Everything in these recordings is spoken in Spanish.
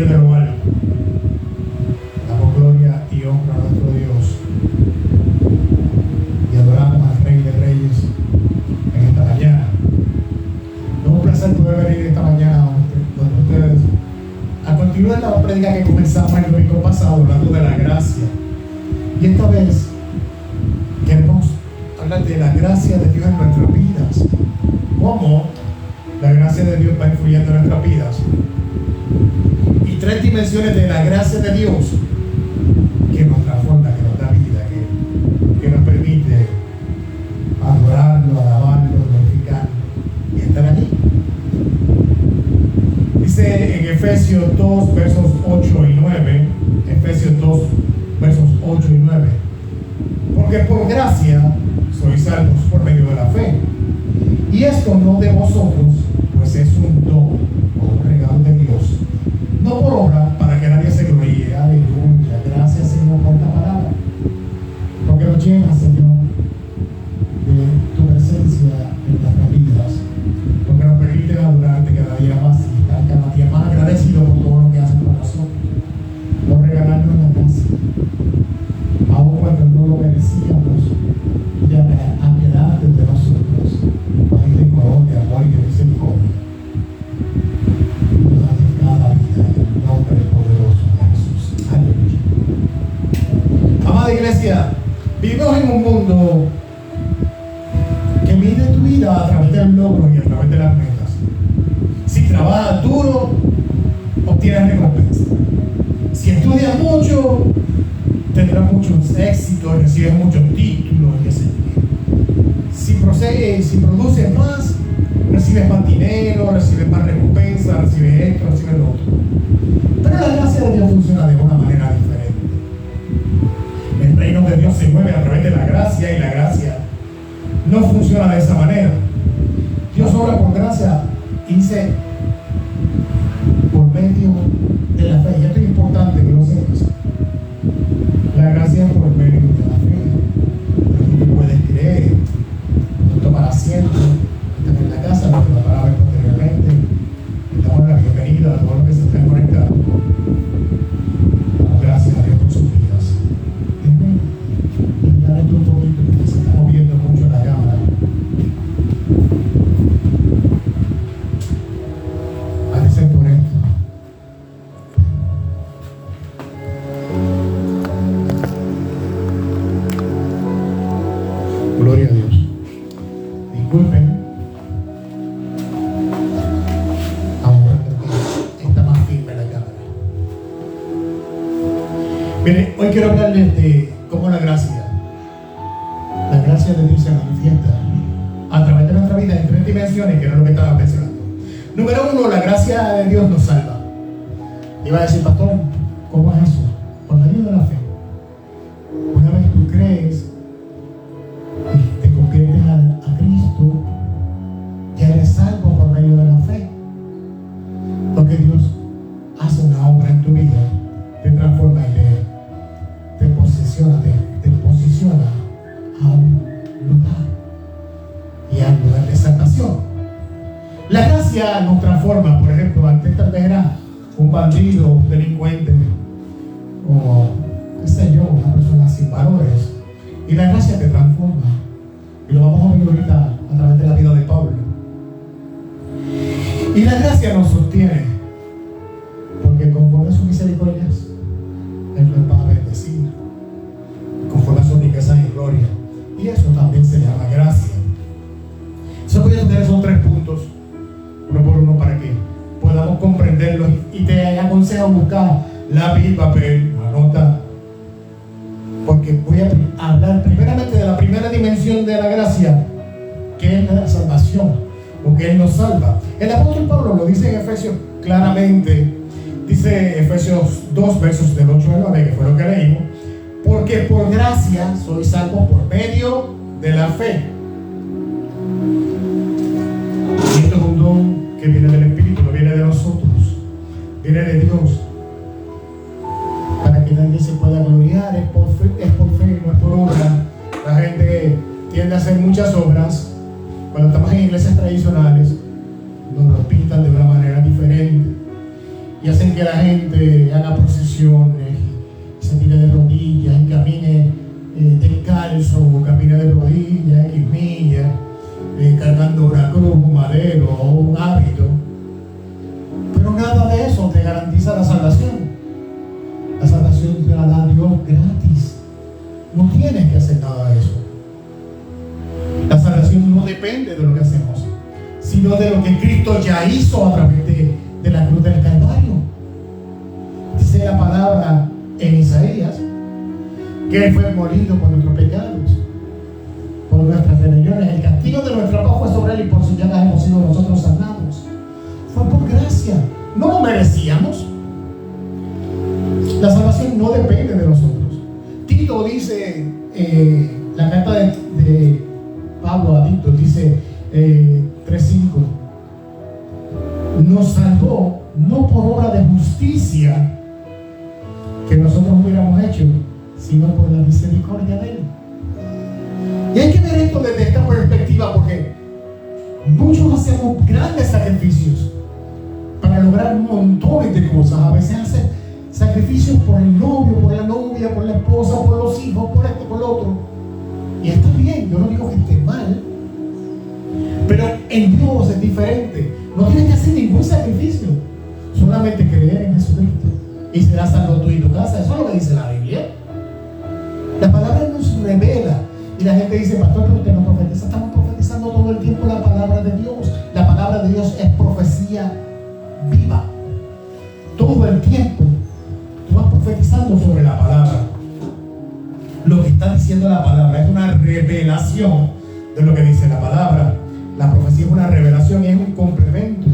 desde lo alto. Damos gloria y honra a nuestro Dios. Y adoramos al Rey de Reyes en esta mañana. Es un placer poder venir esta mañana con ustedes a continuar la prédica que comenzamos el domingo pasado, hablando de la gracia. Y esta vez queremos hablar de la gracia de Dios en nuestras vidas. Cómo la gracia de Dios va influyendo en nuestras vidas. Y 3 dimensiones de la gracia de Dios que nos transforma, que nos da vida, que nos permite adorarlo, alabarlo, glorificarlo y estar allí. Dice en Efesios 2, versos 8 y 9, Efesios 2, versos 8 y 9, porque por gracia sois salvos por medio de la fe. Y esto no de vosotros, pues es un don o un regalo de Dios, no por obra, para que nadie se gloríe. Aleluya, gracias Señor por la palabra, porque nos llena, Señor, de tu presencia en nuestras vidas, porque nos permite adorarte cada día más y estar cada día más agradecido por todo lo que haces por nosotros, por regalarnos la gracia, aun cuando no lo merecíamos, y apiadarte de nosotros, de amor y de misericordia. Nos hace cada vida en el nombre poderoso de Jesús. Aleluya. Amada iglesia, vivimos en un mundo que mide tu vida a través del logro y a través de las metas. Si trabajas duro, obtienes recompensa. Si estudias mucho, tendrás muchos éxitos, recibes muchos títulos, qué sé yo. Si produces más, recibes más dinero, recibes más recompensa, recibes esto, recibes lo otro. Pero la gracia de Dios funciona de una manera diferente. El reino de Dios se mueve a través de la gracia, y la gracia no funciona de esa manera. Dios obra por gracia y dice por medio de la fe. Y esto es importante que lo sepas. La gracia es por medio de la fe. Tú puedes creer. Tomar asiento, estar en la casa, lo que nos van a ver posteriormente. Les damos la bienvenida a todos los que se están conectando. Damos gracias a Dios por sus vidas. Dale tú un poquito, porque se está moviendo mucho la cámara. Parece por esto. Gloria a Dios. Disculpen, ahora está más firme la cámara. Miren, hoy quiero hablarles de cómo la gracia de Dios se manifiesta a través de nuestra vida en 3 dimensiones, que era lo que estaba mencionando. Número 1, la gracia de Dios nos salva. Iba a decir, pastor, ¿cómo es eso? Por medio de la fe. Una vez tú crees y te conviertes a Cristo, ya eres salvo por medio de la fe, porque Dios hace una obra en tu vida, te transforma y te posiciona a un lugar, y al lugar de salvación. La gracia nos transforma. Por ejemplo, antes tal vez era un bandido, un delincuente, o qué sé yo, una persona sin valores, y la gracia te transforma. Y lo vamos a ver ahorita a través de la vida de Pablo. Y la gracia nos sostiene, porque conforme a sus misericordias, Él nos va a bendecir, conforme a sus riquezas y gloria. Y eso también se llama gracia. Eso voy a tener esos 3 puntos, uno por uno, para que podamos comprenderlos. Y te aconsejo buscar lápiz y papel, anota, porque voy a hablar primeramente de la primera dimensión de la gracia, que es la salvación, porque Él nos salva. El apóstol Pablo lo dice en Efesios claramente. Dice Efesios 2, versos del 8 al 9, que fue lo que leímos, porque por gracia sois salvos por medio de la fe. Y esto es un don que viene del Espíritu, no viene de nosotros, viene de Dios, para que nadie se pueda gloriar. Es por fe, no es por obra. La gente tiende a hacer muchas obras. Cuando estamos en iglesias tradicionales, nos lo pintan de una manera diferente y hacen que que la gente haga procesiones, se tire de rodillas y camine descalzo, o camine de rodillas, X millas, cargando una cruz, un madero o un hábito. Pero nada de eso te garantiza la salvación. La salvación te la da Dios gratis. No tienes que hacer nada de eso. La salvación no depende de lo que hacemos, sino de lo que Cristo ya hizo a través de la cruz del Calvario. Dice la palabra en Isaías que Él fue molido por nuestros pecados, por nuestras rebeliones. El castigo de nuestra paz fue sobre Él y por sus llagas hemos sido nosotros sanados. Fue por gracia, no lo merecíamos. La salvación no depende de nosotros. Tito dice, la carta de Pablo a Tito dice 3:5, nos salvó no por obra de justicia que nosotros hubiéramos hecho, sino por la misericordia de Él. Y hay que ver esto desde esta perspectiva, porque muchos hacemos grandes sacrificios para lograr montones de cosas. A veces hacen sacrificios por el novio, por la novia, por la esposa, por los hijos, por esto, por lo otro. Y está bien, yo no digo que esté mal, pero en Dios es diferente. No tienes que hacer ningún sacrificio, solamente creer en Jesucristo y serás salvo tú y tu casa. Eso es lo que dice la Biblia. La palabra nos revela. Y la gente dice, pastor, pero usted no profetiza. Estamos profetizando todo el tiempo la palabra de Dios. La palabra de Dios es profecía viva. Todo el tiempo tú vas profetizando sobre la palabra. Lo que está diciendo la palabra es una revelación de lo que dice la palabra. La profecía es una revelación y es un complemento.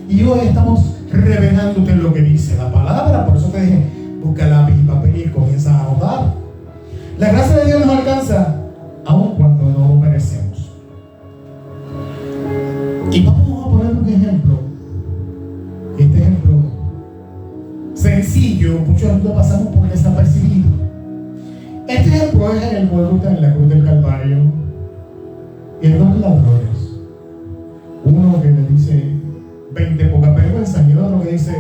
Y hoy estamos revelándote lo que dice la palabra. Por eso te dije, busca lápiz y papel y comienza a anotar. La gracia de Dios nos alcanza aun cuando no lo merecemos. Y vamos a poner un ejemplo. Este ejemplo sencillo, muchos lo pasamos por desapercibido. Este ejemplo es en el Gólgota, en la cruz del Calvario. Y hay dos ladrones. Uno que le dice 20 poca vergüenza y el otro que dice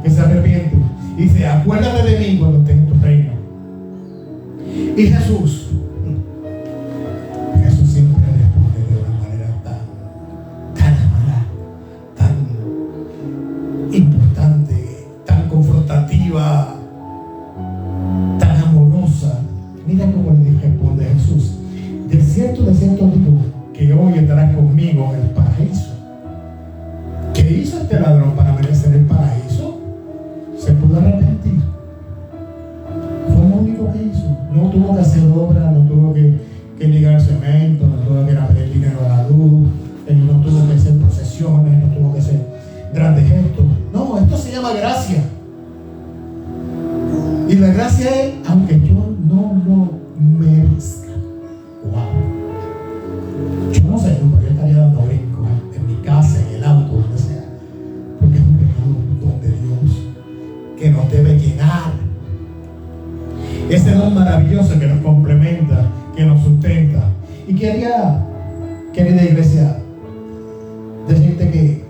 que se arrepiente. Y dice, acuérdate de mí cuando estés en tu reino. Y Jesús siempre responde de una manera tan amada, tan importante, tan confrontativa, tan amorosa. Mira cómo le responde Jesús: de cierto digo que hoy estarás conmigo en el paraíso. ¿Qué hizo este ladrón para merecer el paraíso? Se pudo arrepentir. Fue lo único que hizo. No tuvo que hacer obra, no tuvo que ligar cemento, no tuvo que pedir dinero a la luz, no tuvo que hacer procesiones, no tuvo que hacer grandes gestos. No, esto se llama gracia. Y la gracia es, aunque yo no lo merezca. Wow. Yo no sé, pero yo estaría dando brincos en mi casa, en el auto, donde sea, porque es un regalo de Dios que nos debe llenar. Ese don maravilloso que nos complementa, que nos sustenta. Y quería, querida iglesia, decirte que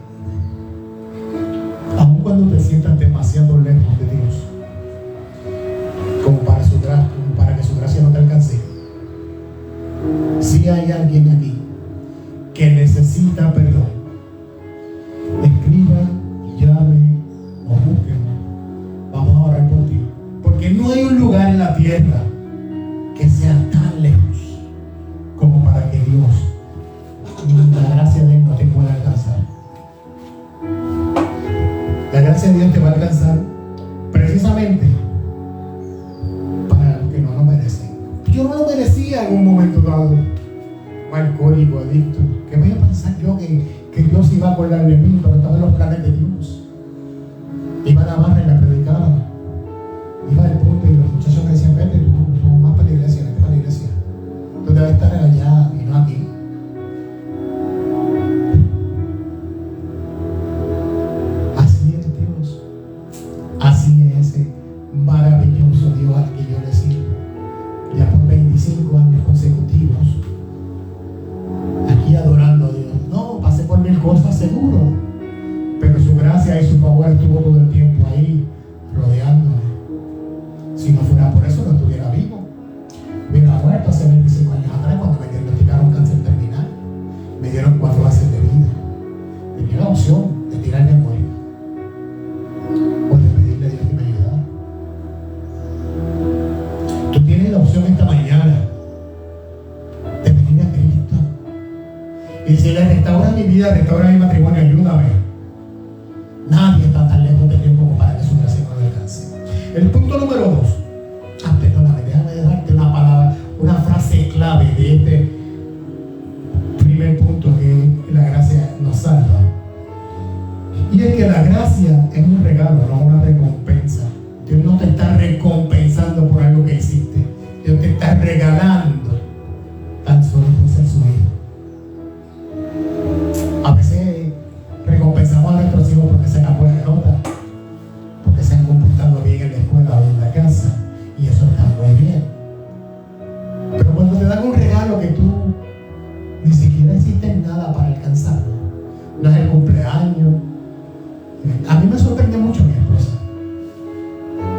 aun cuando te sientas demasiado lejos de Dios, como para que su gracia no te alcance, si hay alguien aquí que necesita perdón, escriba, llame o búsqueme. Vamos a orar por ti, porque no hay un lugar en la tierra que sea tan lejos como para que Dios, la gracia de Él, no te pueda alcanzar. La gracia de Dios te va a alcanzar precisamente para los que no lo merecen. Yo no lo merecía en un momento dado, un alcohólico, adicto. ¿Qué voy a pensar yo que Dios iba a acordar de mí? Pero estaba en los planes de Dios. Iba a la barra y la predicaba. Iba al punto y los muchachos me decían, vete, tú vas para la iglesia, vete para la iglesia. Tú debes estar allá y no aquí. Así es Dios. Así es ese maravilloso Dios al que yo le sirvo. Ya por 25 años consecutivos, aquí adorando a Dios. No, pasé por mil cosas seguro, pero su gracia gracia y su favor estuvo todo el tiempo ahí, rodeándome. Si no fuera por eso, no estuviera vivo. Hubiera muerto hace 25 años atrás cuando me diagnosticaron cáncer terminal. Me dieron 4 meses de vida. Tenía la opción de tirarme a morir o de pedirle a Dios que me ayudara. Tú tienes la opción esta mañana de venir a Cristo y decirle: restaura mi vida, restaura mi matrimonio, ayúdame. Nadie está tan lejos de Dios como para que su gracia no lo alcance. El punto número 2. Perdóname, déjame darte una palabra, una frase clave de este primer punto, que la gracia nos salva. Y es que la gracia es un regalo, no una recompensa. Dios no te está recompensando por algo que hiciste. Dios te está regalando tan solo por ser su hijo. A veces recompensamos a nuestros hijos porque sacan buenas notas, porque se han comportado bien en la escuela o en la casa, y eso está muy bien. Pero cuando te dan un regalo que tú ni siquiera hiciste nada para alcanzarlo, no es el cumpleaños. A mí me sorprende mucho mi esposa.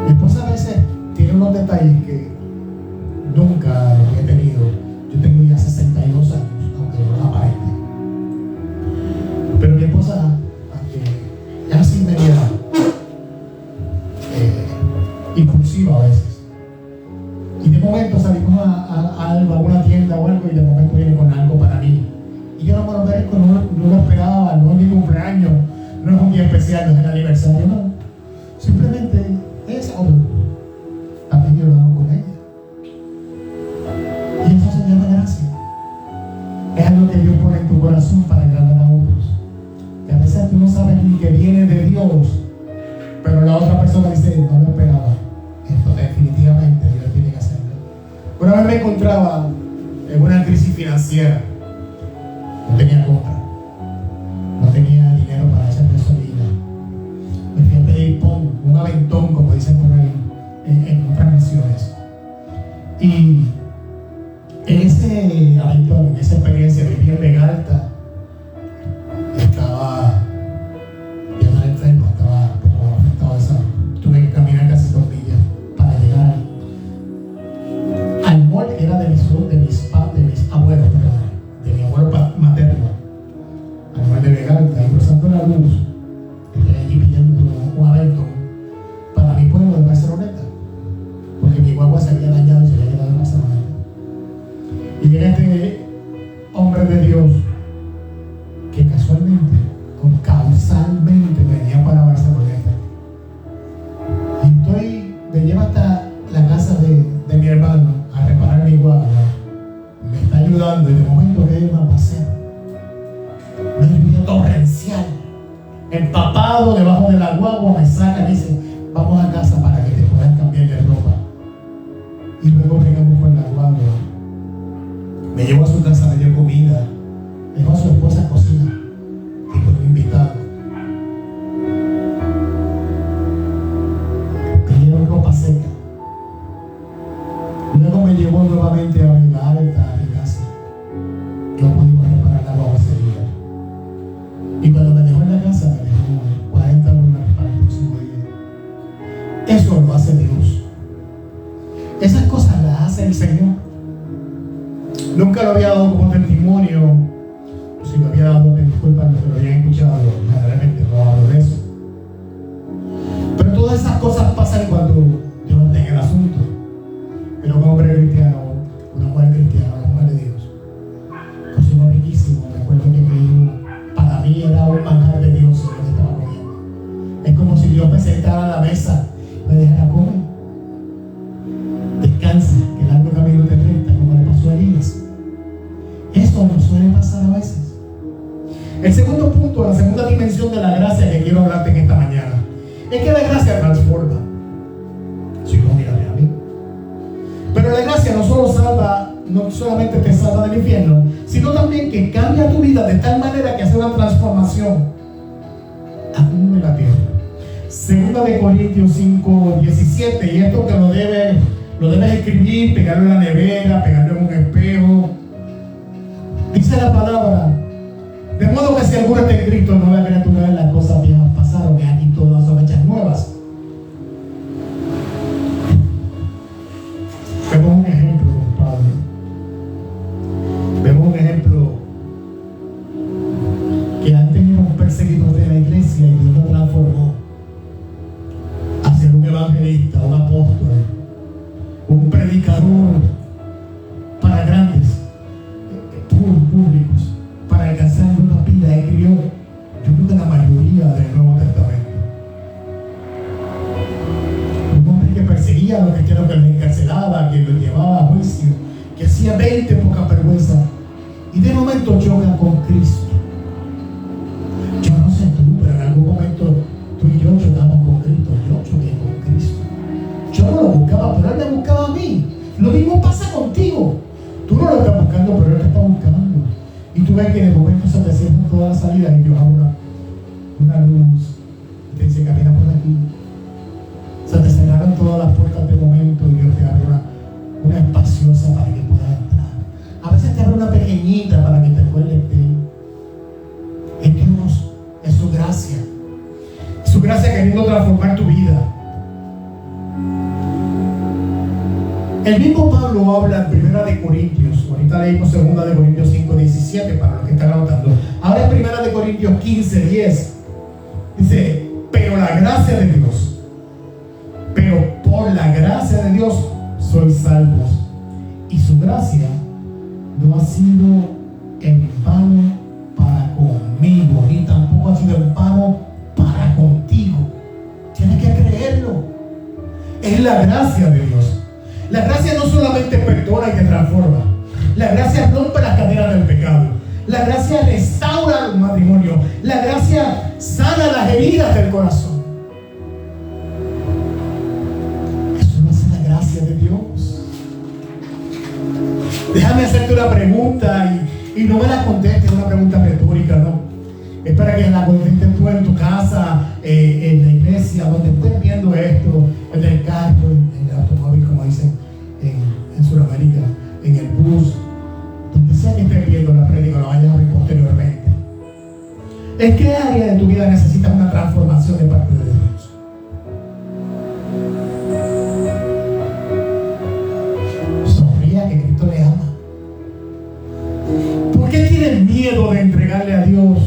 Mi esposa a veces tiene unos detalles que nunca he tenido. Yo tengo ya 62 años, aunque no lo aparente. Pero mi esposa es así media impulsiva a veces. Y de momento salimos a alguna tienda o algo, y de momento viene con algo para mí. Y yo no me lo merezco, no lo esperaba, no es mi cumpleaños, no es un día especial, no es el aniversario, no. Simplemente es algo. También yo lo hago con ella. Y eso se llama gracia. Es algo que Dios pone en tu corazón para agradar a otros. Y a veces tú no sabes ni que viene de Dios, pero la otra persona dice: no lo esperaba. Esto definitivamente Dios tiene que hacerlo. Una vez me encontraba en una crisis financiera. No tenía compra, no tenía dinero para echar gasolina. Me fui a pedir un aventón, como dicen por ahí en otras naciones. Y en ese aventón, en esa experiencia, viví en Vegalta. Estaba ya enfermo, estaba como afectado de salud. Tuve que caminar casi 2 millas para llegar al mall que era de mis abuelos, de mi abuelo materno, al mall de Vegalta, y cruzando la luz, estoy allí pidiendo un aventón para mi pueblo de Barceloneta, porque mi guagua se había dañado y se había quedado en Barceloneta. Y llega este hombre de Dios que casualmente o causalmente venía para Barceloneta. Y me lleva hasta la casa de mi hermano a reparar mi guagua. Me está ayudando, y de momento que él va a pasear, una lluvia torrencial, empapado debajo de la guagua, me saca y dice: vamos a casa para que te puedan cambiar de ropa. Y luego llegamos con la guagua. Me llevó a su casa, me dio comida, dejó a su esposa cocina y fue un invitado. Me dieron ropa seca. Luego me llevó nuevamente a Vegalta, a mi casa. Yo pudimos reparar la guagua ese día. Y cuando me dejó en la casa, me dejó 40 dólares para el próximo día. Eso lo hace Dios. Esas cosas las hace el Señor. Nunca lo había dado como testimonio. Si lo había dado, me disculpan, no lo habían escuchado. Generalmente no hablo de eso. Pero todas esas cosas pasan cuando Dios no tenga el asunto. Era un hombre cristiano, una mujer cristiana, una mujer de Dios. Cocinó riquísimo. Me acuerdo que mi hijo, para mí, era un manjar de Dios y yo estaba comiendo. Es como si Dios me sentara a la mesa y me dijera: come, descansa, que largo camino te resta, como le pasó a Elías. Eso nos suele pasar a veces. El segundo punto, la segunda dimensión de la gracia que quiero hablarte en esta mañana, es que la gracia transforma. Si no, mírame a mí. Pero la gracia no solo salva, no solamente te salva del infierno, sino también que cambia tu vida de tal manera que hace una transformación aún en la tierra. Segunda de Corintios 5:17, y esto que lo debes escribir, pegarlo en la nevera, pegarlo en un espejo. Dice la palabra: de modo que si alguno está en Cristo, nueva criatura, las cosas viejas pasaron, perseguía a los cristianos, que los encarcelaba, que los llevaba a juicio, que hacía 20 poca vergüenza. Y de momento chocan con Cristo. Yo no sé tú, pero en algún momento tú y yo chocamos con Cristo. Yo choqué con Cristo. Yo no lo buscaba, pero Él me buscaba a mí. Lo mismo pasa contigo. Tú no lo estás buscando, pero Él te está buscando. Y tú ves que de momento se te cierran todas las salidas y Dios abre una luz y te dice: camina por aquí. Se te cerraron todas las puertas de momento y Dios te abre una espaciosa para que puedas entrar. A veces te abre una pequeñita para que te acuerdes de Él. Es Dios, es su gracia. Su gracia queriendo transformar tu vida. El mismo Pablo habla en 1 de Corintios. Ahorita leímos 2 de Corintios 5:17 para los que están anotando. Ahora en 1 de Corintios 15:10 dice: pero la gracia de Dios, pero por la gracia de Dios sois salvos. Y su gracia no ha sido en vano para conmigo, ni tampoco ha sido en vano para contigo. Tienes que creerlo. Es la gracia de Dios. La gracia no solamente perdona y te transforma. La gracia rompe las cadenas del pecado. La gracia restaura el matrimonio. La gracia sana las heridas del corazón. Eso no es la gracia de Dios. Déjame hacerte una pregunta y no me la contestes, es una pregunta retórica, ¿no? Es para que la contestes tú en tu casa, en la iglesia, donde estés viendo esto, en el carro, en el automóvil, como dicen en Sudamérica, en el bus, donde sea que estés viendo la prédica, lo vayas a ver posteriormente. ¿En qué área de tu vida necesitas una transformación de parte de Dios? Sonría, que Cristo le ama. ¿Por qué tienes miedo de entregarle a Dios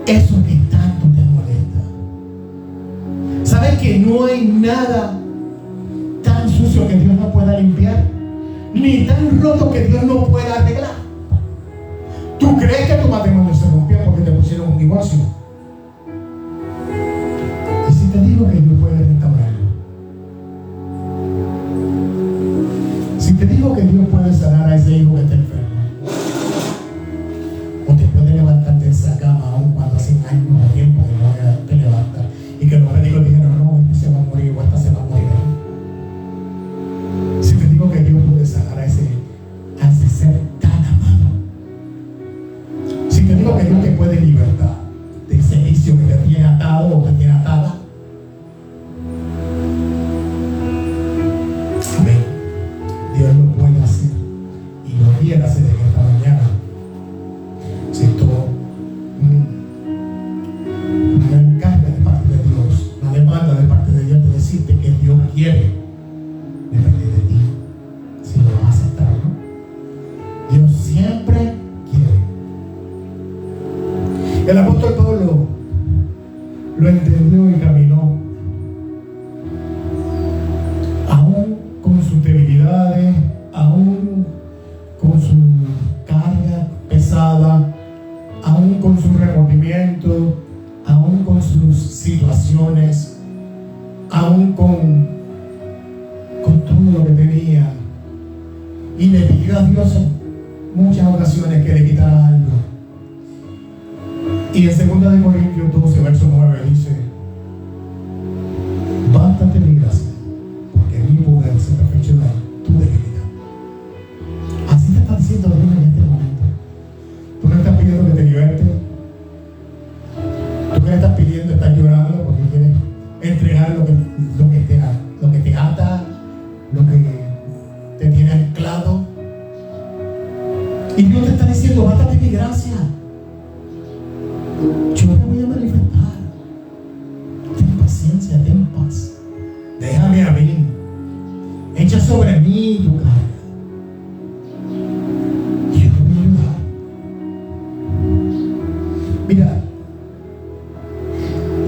eso que tanto te molesta? ¿Sabes que no hay nada tan sucio que Dios no pueda limpiar? Ni tan roto que Dios no pueda arreglar. ¿Tú crees que tu matrimonio se rompió porque te pusieron un divorcio? Y si te digo que Dios puede restaurarlo, si te digo que Dios puede sanar a ese hijo que está enfermo, o te puede levantar de esa cama aún cuando hace años o tiempo que no te levantas, y que los médicos dijeron: no, este se va a morir o esta se va a morir. Si te digo que Dios puede sanar a ese ser tan amado, si te digo que Dios te puede libertar de ese vicio que te tiene atado o te tiene atada, amén, Dios lo puede hacer y lo quiere hacer en esta mañana. Siento una encarga de parte de Dios, una demanda de parte de Dios de decirte que Dios quiere. Depende de ti si lo vas a aceptar o no. Dios siempre quiere. El apóstol Pablo lo entendió y caminó, aún con sus debilidades, aún con su carga pesada, aún con su remordimiento, aún con sus situaciones, aún con todo lo que tenía, y le pidió a Dios en muchas ocasiones que le quitara algo. Y en 2 de Corintios 12, verso 9 dice: bástate mi gracia, porque mi poder se perfecciona en tu debilidad. Así te está diciendo Dios en este momento. Tú no estás pidiendo que te liberte. Tú que le estás pidiendo, estás llorando porque quieres entregar lo que te ata, lo que te tiene anclado. Y Dios te está diciendo: bástate mi gracia, yo te voy a manifestar. Ten paciencia, ten paz, déjame a mí, echa sobre mí tu carga, y yo te voy a ayudar. Mira,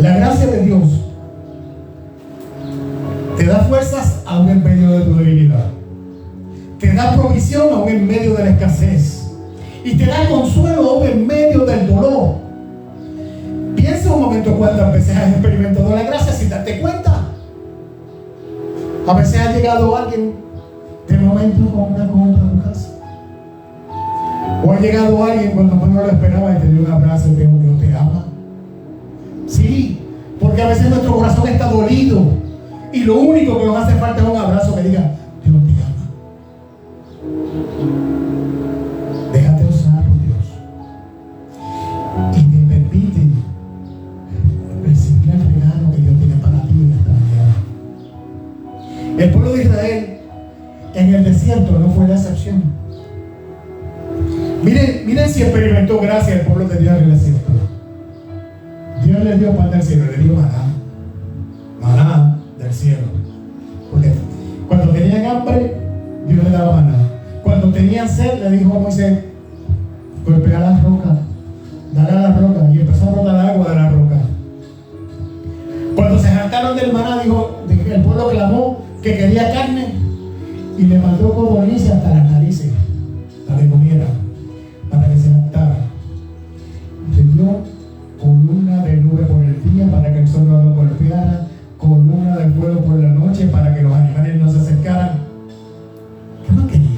la gracia de Dios te da fuerzas aún en medio de tu debilidad, te da provisión aún en medio de la escasez, y te da consuelo aún en medio del dolor. Piensa un momento cuántas veces has experimentado la gracia sin darte cuenta. A veces ha llegado alguien de momento con una compra a tu casa. O ha llegado alguien cuando no lo esperaba y te dio un abrazo y te dijo: Dios te ama. Sí, porque a veces nuestro corazón está dolido y lo único que nos hace falta es un abrazo que diga: Dios te ama. Déjate usar por Dios y te permite recibir el regalo que Dios tiene para ti en esta mañana. El pueblo de Israel en el desierto no fue la excepción. Miren si experimentó gracia el pueblo de Dios en el desierto. Dios les dio pan del cielo, le dio maná del cielo. Porque cuando tenían hambre, Dios les daba maná. Cuando tenían sed, le dijo a Moisés: golpea la roca, dale a la roca, y empezó a brotar agua de la roca. Cuando se hartaron del maná, el pueblo clamó que quería carne y le mandó codornices hasta las narices para que comiera, para que se hartara. Le dio columna de nube por el día para que el sol no lo golpeara, columna de fuego por la noche para que los animales no se acercaran. ¿Qué más quería?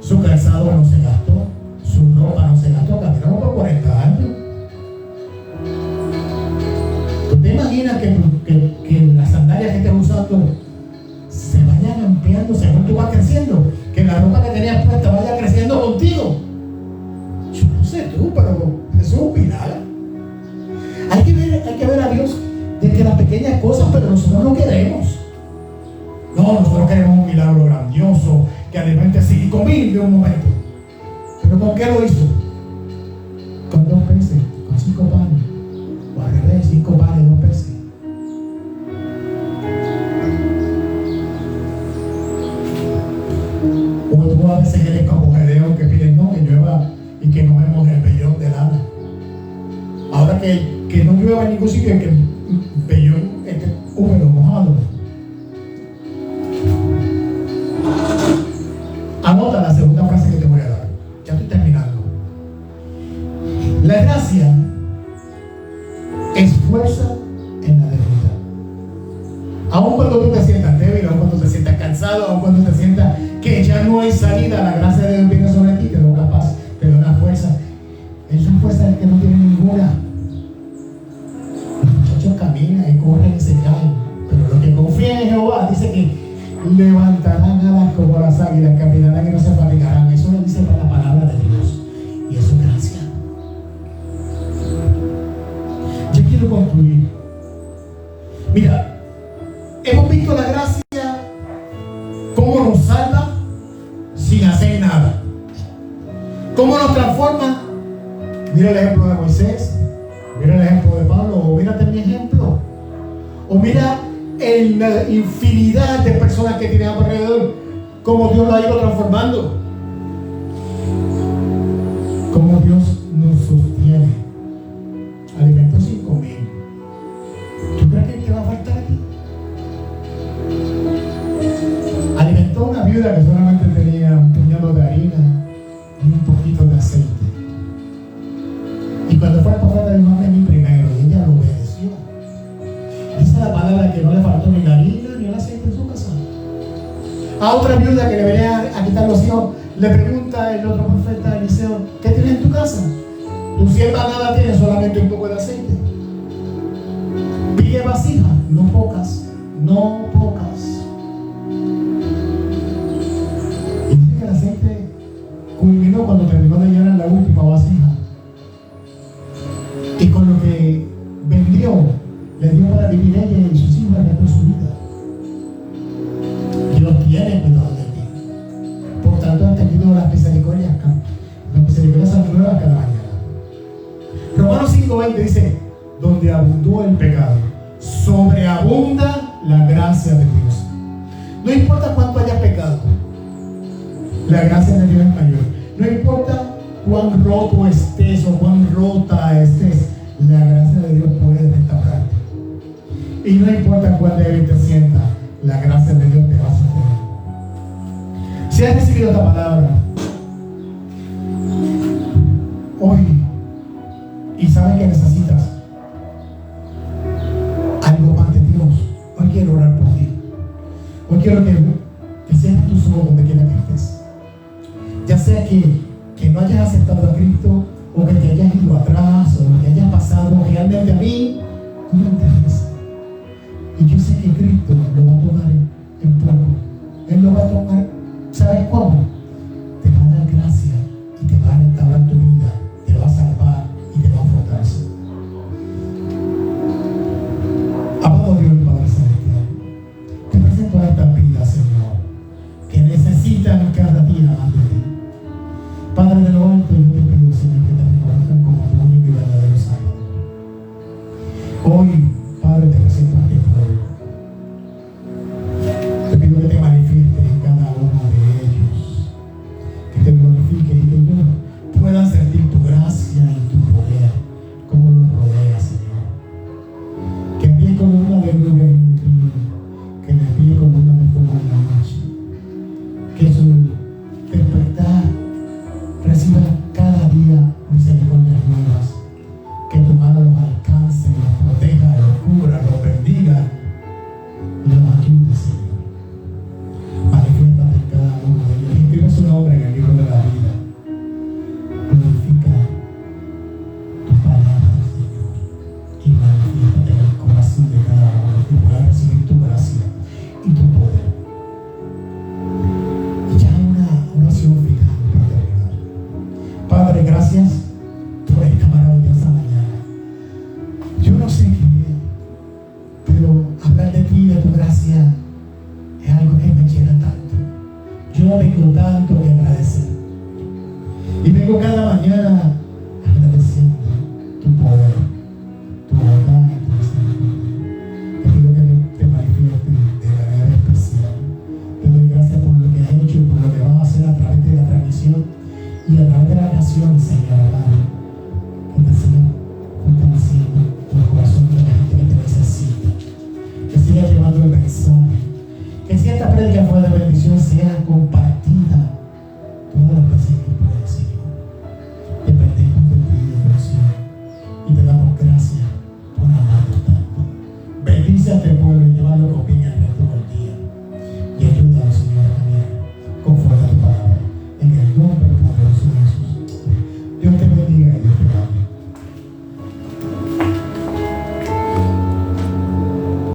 Su calzado no se gastó, su ropa no se gastó, caminaron por 40 años. ¿Tú te imaginas que las sandalias que estés usando se vayan ampliando según tú vas creciendo? Que la ropa que tenías puesta vaya creciendo contigo. Yo no sé tú, pero eso es un milagro. Hay que ver a Dios desde las pequeñas cosas, pero nosotros no queremos. No, nosotros queremos un milagro grandioso que alimente 5,000 de un momento. ¿Pero con qué lo hizo? Con 2 peces, con 5 panes. O al revés, 5 panes, 2 peces. O tú a veces eres como Gedeón, que piden no que llueva y que no vemos el vellón del agua. Ahora que no llueva en ningún sitio y que el vellón esté húmedo, mojado. Anota la segunda frase que te voy a dar. Ya estoy terminando. La gracia es fuerza en la debilidad. Aun cuando tú te sientas débil, aun cuando te sientas cansado, aun cuando te sientas que ya no hay salida, la gracia de Dios viene sobre ti, te da capaz, te da una fuerza. Esa fuerza es que no tiene ninguna. Los muchachos caminan y corren y se caen, pero los que confían en Jehová dice que levantarán alas como las águilas, caminarán y no se fatigarán. Eso lo dice la palabra de Dios, y eso es gracia. Yo quiero concluir. Mira, hemos visto la gracia, cómo nos salva sin hacer nada, cómo nos transforma. Mira el ejemplo de Moisés, mira el ejemplo de Pablo, o mírate mi ejemplo, o mira en la infinidad de personas que tienen a tu alrededor, cómo Dios lo ha ido transformando, cómo Dios nos sostiene. Alimentó 5,000. ¿Tú crees que te va a faltar aquí? Alimentó a una viuda que solamente tenía un puñado de harina y un poquito de aceite. Y cuando fue al profeta de mamá, mi primero, y ella lo obedeció. Dice la palabra que no le faltó ni la harina ni el aceite en su casa. A otra viuda que le venía a quitar los hijos, le pregunta el otro profeta Eliseo: ¿qué tienes en tu casa? Tu sierva nada tiene, solamente un poco de aceite. Pide vasijas, no pocas, no pocas. Y dice que el aceite culminó cuando terminó de llenar la última vasija. Y con lo que vendió, le dio para vivir ella y sus hijos el resto de su vida. Dios tiene cuidado de ti. Por tanto, han tenido las misericordias. Las misericordias son nuevas cada mañana. Romanos 5:20 dice: donde abundó el pecado, sobreabunda la gracia de Dios. No importa cuánto hayas pecado, la gracia de Dios es mayor. No importa cuán roto estés o cuán rota estés, la gracia de Dios puede restaurarte. Y no importa cuán débil te sientas, la gracia de Dios te va a sostener. Si has recibido esta palabra hoy y sabes que necesitas algo más de Dios, hoy quiero orar por ti. Hoy quiero que cierres tus ojos donde quiera que estés. Ya sea que no hayas aceptado a Cristo, o que te hayas ido atrás, o que hayas pasado, realmente a mí no me interesa. Y yo sé que Cristo lo va a tomar en poco. Él lo va a tomar, ¿sabes cómo? Te va a dar gracia y te va a restaurar tu vida, te va a salvar y te va a fortalecer. Amado Dios y Padre Celestial, te presento a estas vidas, Señor, que necesitan cada día más de ti. Padre de lo alto, yo te pido, Señor, que te reconozcan como tu único y verdadero Salvador. Hoy, Padre, te presento a este pueblo. Te pido que te manifiestes en cada uno de ellos, que te glorifiques y que ellos puedan sentir tu gracia y tu poder, como los rodea, Señor. Que envíe columna de nube en ti, que le envíe columna de fuego en la noche, que su despertar reciba cada día misericordias nuevas, que tu mano los alcance, los proteja, los cubra, los bendiga y los ayude, Señor. Manifiéstate en cada uno de ellos. Escribe su nombre en el libro de la vida. Glorifica tus palabras, Señor, y manifiéstate en el corazón de cada uno, que pueda recibir tu gracia y tu poder. Y ya una oración final para terminar. Padre, gracias por esta maravillosa mañana. Yo no sé qué, pero hablar de ti, de tu gracia, es algo que me llena tanto. Yo vengo tanto que agradecer. Y vengo cada mañana agradeciendo tu poder, tu bondad y tu misericordia. Te pido que te manifiestes de manera especial. Te doy gracias por lo que has hecho y por lo que vas a hacer a través de la transmisión y a través de la nación, Señor amado. Que te siga fortaleciendo el corazón de la gente que te necesita. Que siga llevando el mensaje. Que si esta prédica fue de bendición, sea compartida